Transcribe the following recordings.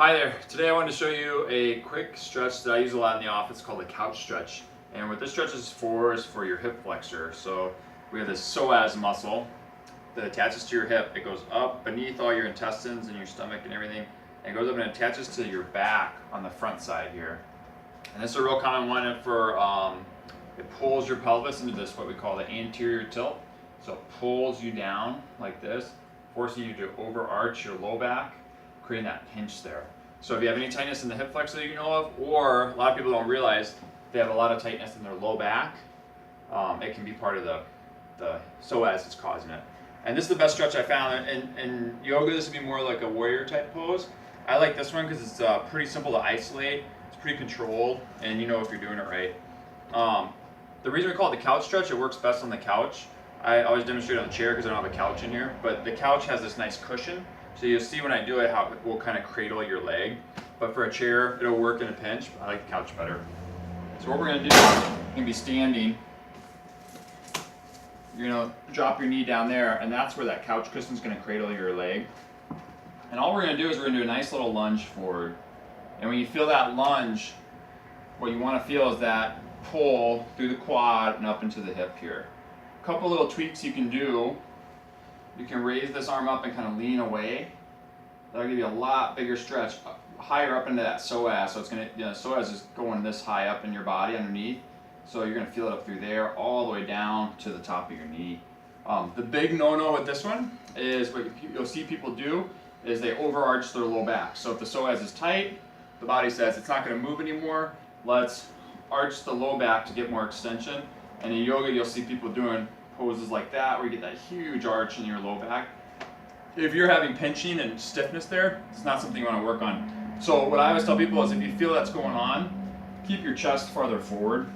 Hi there. Today I wanted to show you a quick stretch that I use a lot in the office called the couch stretch. And what this stretch is for your hip flexor. So we have this psoas muscle that attaches to your hip. It goes up beneath all your intestines and your stomach and everything. And it goes up and attaches to your back on the front side here. And this is a real common one for, it pulls your pelvis into this, what we call the anterior tilt. So it pulls you down like this, forcing you to overarch your low back, creating that pinch there. So if you have any tightness in the hip flexor that you know of, or a lot of people don't realize they have a lot of tightness in their low back, it can be part of the psoas that's causing it. And this is the best stretch I found. In yoga, this would be more like a warrior type pose. I like this one because it's pretty simple to isolate. It's pretty controlled, and you know if you're doing it right. The reason we call it the couch stretch, it works best on the couch. I always demonstrate on the chair because I don't have a couch in here, but the couch has this nice cushion. So you'll see when I do it how it will kind of cradle your leg. But for a chair, it'll work in a pinch. I like the couch better. So what we're going to do, you're going to be standing. You're going to drop your knee down there, and that's where that couch cushion is going to cradle your leg. And all we're going to do is we're going to do a nice little lunge forward. And when you feel that lunge, what you want to feel is that pull through the quad and up into the hip here. A couple little tweaks you can do. You can raise this arm up and kind of lean away. That'll give you a lot bigger stretch higher up into that psoas. So it's going to, psoas is going this high up in your body underneath. So you're going to feel it up through there, all the way down to the top of your knee. The big no-no with this one is what you'll see people do is they overarch their low back. So if the psoas is tight, the body says it's not going to move anymore. Let's arch the low back to get more extension. And in yoga, you'll see people doing poses like that where you get that huge arch in your low back. If you're having pinching and stiffness there, it's not something you want to work on. So what I always tell people is if you feel that's going on, keep your chest farther forward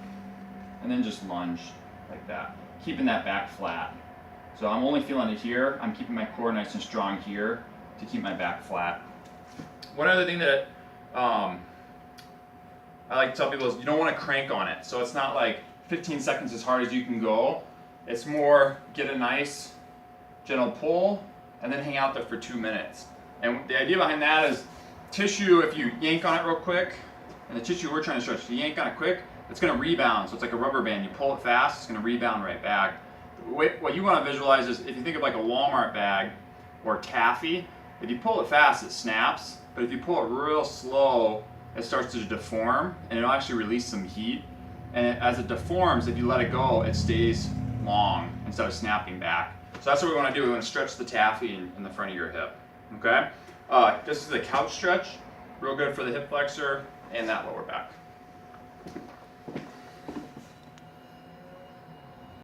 and then just lunge like that, keeping that back flat. So I'm only feeling it here. I'm keeping my core nice and strong here to keep my back flat. One other thing that I like to tell people is you don't want to crank on it. So it's not like 15 seconds as hard as you can go. It's more get a nice gentle pull and then hang out there for 2 minutes. And the idea behind that is tissue, if you yank on it real quick, and the tissue we're trying to stretch, if you yank on it quick, it's going to rebound. So it's like a rubber band. You pull it fast, it's going to rebound right back. What you want to visualize is if you think of like a Walmart bag or taffy, if you pull it fast, it snaps. But if you pull it real slow, it starts to deform and it'll actually release some heat. And as it deforms, if you let it go, it stays long instead of snapping back. So that's what we want to do. We want to stretch the taffy in the front of your hip. Okay? This is the couch stretch. Real good for the hip flexor and that lower back.